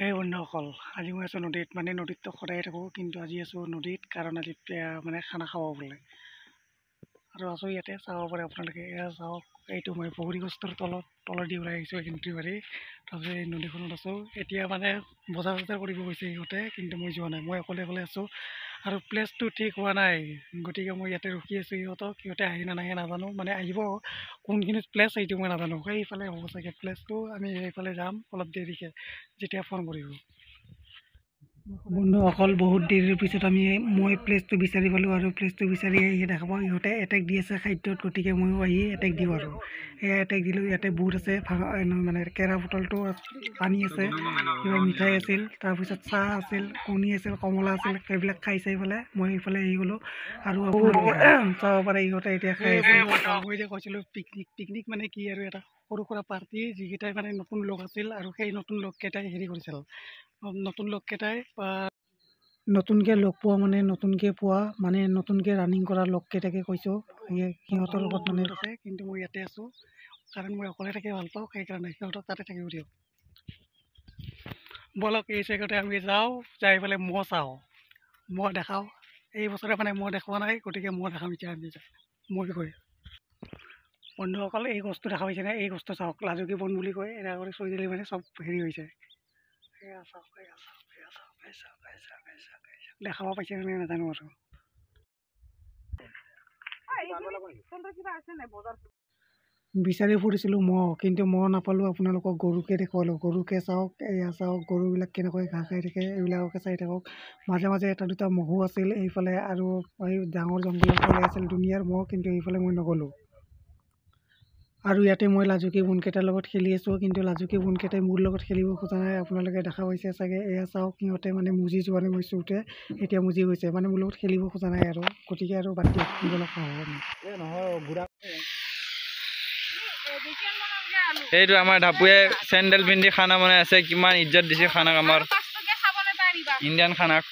এই বন্ধুসকল আজি মই আছোঁ নদীত মানে নদীততো সদায় থাকোঁ কিন্তু আজি আছোঁ নদীত কাৰণ আজি মানে খানা খাব বোলে আৰু আছোঁ ইয়াতে চাব পাৰে আপোনালোকে এয়া চাওক এইটো মই বগৰী গছটোৰ তলত দি ওলাই আহিছোঁ এন্ট্ৰি মাৰি তাৰপিছত এই নদীখনত আছোঁ এতিয়া মানে বজাৰ চজাৰ কৰিব গৈছে সিহঁতে কিন্তু মই যোৱা নাই মই অকলে আছোঁ আৰু প্লেচটো ঠিক হোৱা নাই গতিকে মই ইয়াতে ৰখি আছোঁ সিহঁতে আহি নাহে নাজানো মানে আহিব কোনখিনিত প্লেচ সেইটো মই নাজানো সেইফালে হ'ব চাগে প্লেচটো আমি সেইফালে যাম অলপ দেৰিকৈ যেতিয়া ফোন কৰিব বন্ধুসকল বহুত দেৰিৰ পিছত মই প্লেচটো বিচাৰি পালোঁ আৰু প্লেচটো বিচাৰি আহি দেখা পাওঁ ইহঁতে এটেক দি আছে খাদ্যত গতিকে ময়ো আহি এটেক দিওঁ আৰু এই এটেক দিলোঁ ইয়াতে বুট আছে মানে কেৰা বটলটো পানী আছে কিবা মিঠাই আছিল তাৰপিছত চাহ আছিল কণী আছিল কমলা আছিল সেইবিলাক খাই চাই পেলাই মই এইফালে আহি গ'লোঁ আৰু চাব পাৰে ইহঁতে এতিয়া খাই আছে মই যে কৈছিলোঁ পিকনিক মানে কি আৰু এটা সৰু সুৰা পাৰ্টি যিকেইটাই মানে নতুন লগ আছিল আৰু সেই নতুন লগকেইটাই হেৰি কৰিছিল নতুন লগকেইটাই নতুনকৈ লগ পোৱা মানে নতুনকৈ ৰানিং কৰা লগকেইটাকে কৈছোঁ সিহঁতৰ লগত মানে আছে কিন্তু মই ইয়াতে আছোঁ কাৰণ মই অকলে থাকি ভাল পাওঁ সেইকাৰণে সিহঁতক তাতে থাকিব দিয়ক বলক এই চাইডতে আমি যাওঁ যাই পেলাই মহ চাওঁ মহ দেখাওঁ এই বছৰে মানে মহ দেখুওৱা নাই গতিকে মহ দেখাম এতিয়া আমি মই গৈ বন্ধুসকল এই গছটো দেখা পাইছেনে এই গছটো চাওক লাজুকী বন বুলি কয় এনেকুৱা কৰি চুই দিলে মানে চব হেৰি হৈ যায় দেখাব পাইছে নে নাজানো আৰু বিচাৰি ফুৰিছিলোঁ মহ কিন্তু মহ নাপালোঁ আপোনালোকক গৰুকে দেখুৱালোঁ গৰুকে চাওক এয়া চাওক গৰুবিলাক কেনেকৈ ঘাঁহ খাই থাকে এইবিলাককে চাই থাকক মাজে মাজে এটা দুটা মহো আছিল এইফালে আৰু এই ডাঙৰ জংঘলৰ ফালে আছিল দুনিয়াৰ মহ কিন্তু এইফালে মই নগ'লোঁ আৰু ইয়াতে মই লাজুকী বোনকেইটাৰ লগত খেলি আছোঁ কিন্তু লাজুকী বোনকেইটাই মোৰ লগত খেলিব খোজা নাই আপোনালোকে দেখা পাইছে চাগে এয়া চাওক সিহঁতে মানে মুজি যোৱা নাই মই চোওঁতে এতিয়া মুজি গৈছে মানে মোৰ লগত খেলিব খোজা নাই আৰু গতিকে আৰু বাদ দিয়ক এইটো আমাৰ ঢাপুৱে চেণ্ডেল পিন্ধি খানা বনাই আছে কিমান ইজ্জত দিছে খানাক আমাৰ ইণ্ডিয়ান খানাক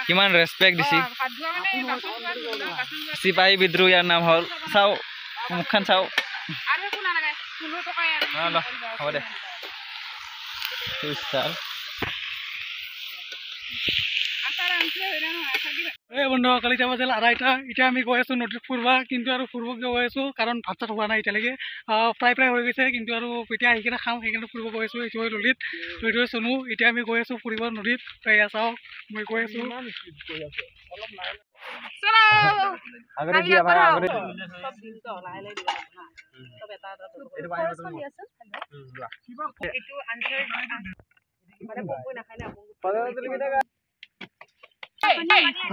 কিমান ৰেচপেক্ট দিছে চিপাহী বিদ্ৰোহ ইয়াৰ নাম হ'ল চাওঁ মুখখন চাওঁ হ'ব দে এই বন্ধুসকল এতিয়া বাজিল 2:30 এতিয়া আমি গৈ আছোঁ নদীত ফুৰিবা কিন্তু আৰু ফুৰিব গৈ আছোঁ কাৰণ ভাত চাত হোৱা নাই এতিয়ালৈকে প্ৰায় হৈ গৈছে কিন্তু আৰু এতিয়া আহি কিনে খাওঁ সেইকাৰণে ফুৰিব গৈ আছোঁ এইটো নদীত এইটো চনু এতিয়া আমি গৈ আছোঁ ফুৰিব নদীত এয়া চাওক মই গৈ আছোঁ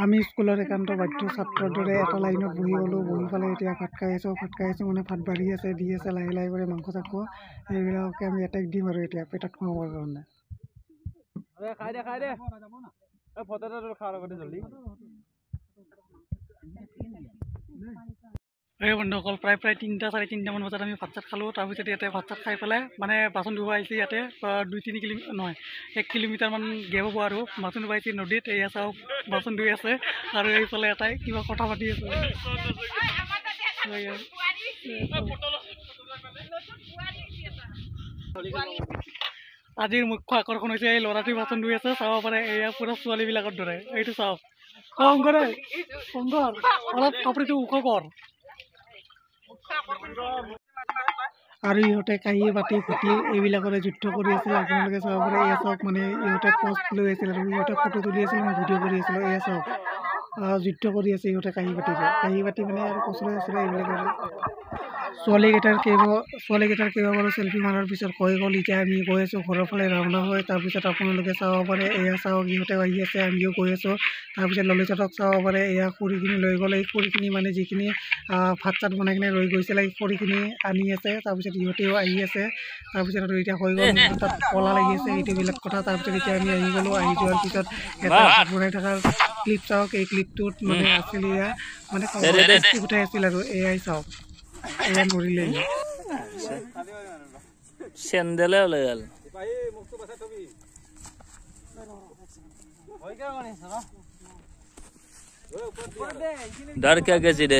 আমি স্কুলৰ একান্ত বাধ্য ছাত্ৰৰ দৰে এটা লাইনত বহি গ'লোঁ বহি পেলাই এতিয়া ভাত খাই আছোঁ মানে ভাত বাঢ়ি আছে দি আছে লাহে কৰি মাংস চাংস এইবিলাককে আমি এটেক দিম আৰু এতিয়া পেটত সোমাবৰ কাৰণে এই বন্ধুসকল প্ৰায় 3টা 3:30মান বজাত আমি ভাত চাত খালোঁ তাৰপিছত ইয়াতে ভাত চাত খাই পেলাই মানে বাচন ধুব আহিছে ইয়াতে 2-3 কিলোমিটাৰ নহয় 1 কিলোমিটাৰমান গেপ হ'ব আৰু বাচন ধুব আহিছে নদীত এয়া চাওক বাচন ধুই আছে আৰু এইফালে এটাই কিবা কথা পাতি আছে আজিৰ মুখ্য আকৰ্ষণ হৈছে এই ল'ৰাটোৱে বাচন ধুই আছে চাব পাৰে এয়া পুৰা ছোৱালীবিলাকৰ দৰে এইটো চাওক শংকৰ অলপ কাপোৰটো ওখ কৰ আৰু ইহঁতে কাঁহী বাতি ফুটি এইবিলাকৰে যুদ্ধ কৰি আছিল আপোনালোকে চাব পাৰে এয়া চাওক মানে ইহঁতে পষ্ট লৈ আছিল আৰু ইহঁতে ফটো তুলি আছিল মই ভিডিঅ' কৰি আছিলোঁ এয়া চাওক যুদ্ধ কৰি আছে ইহঁতে কাঁহী বাতি মানে আৰু কচুৰে এইবিলাক আৰু ছোৱালীকেইটাৰ কেইবাবাৰো চেল্ফি মাৰাৰ পিছত হৈ গ'ল এতিয়া আমি গৈ আছোঁ ঘৰৰ ফালে ৰাওনা হৈ তাৰপিছত আপোনালোকে চাব পাৰে এয়া চাওক ইহঁতে আহি আছে আমিও গৈ আছোঁ তাৰপিছত ললিতহঁতক চাব পাৰে এয়া খৰিখিনি লৈ গ'ল এই খৰিখিনি মানে যিখিনি ভাত চাত বনাই কিনে ৰৈ গৈছিল এই খৰিখিনি আনি আছে তাৰপিছত ইহঁতেও আহি আছে তাৰপিছত আৰু এতিয়া হৈ গ'ল তাত কলা লাগি আছে এইটো বেলেগ কথা তাৰপিছত এতিয়া আমি আহি গ'লোঁ আহি যোৱাৰ পিছত এটা ভাত বনাই থকাৰ ক্লিপ চাওক এই ক্লিপটোত মানে আছিল এয়া মানে উঠাই আছিল আৰু এয়াই চাওক এয়া নৰিলে চেণ্ডেলে ওলাই গ'ল डर क्या कैसी दे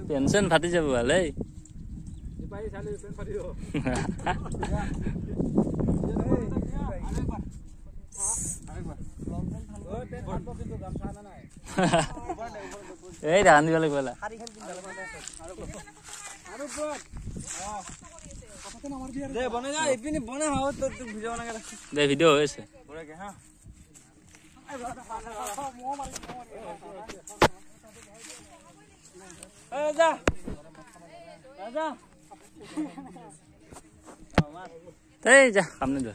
পেনশন ফাটি যাব ভালে এই রান দিবলে গলা দে বনে যা ইপিনি বনে হাও তো ভিডিও বনা কে দে ভিডিও হইছে পুরা কে হ্যাঁ এ যা যা এই যা সামনে যা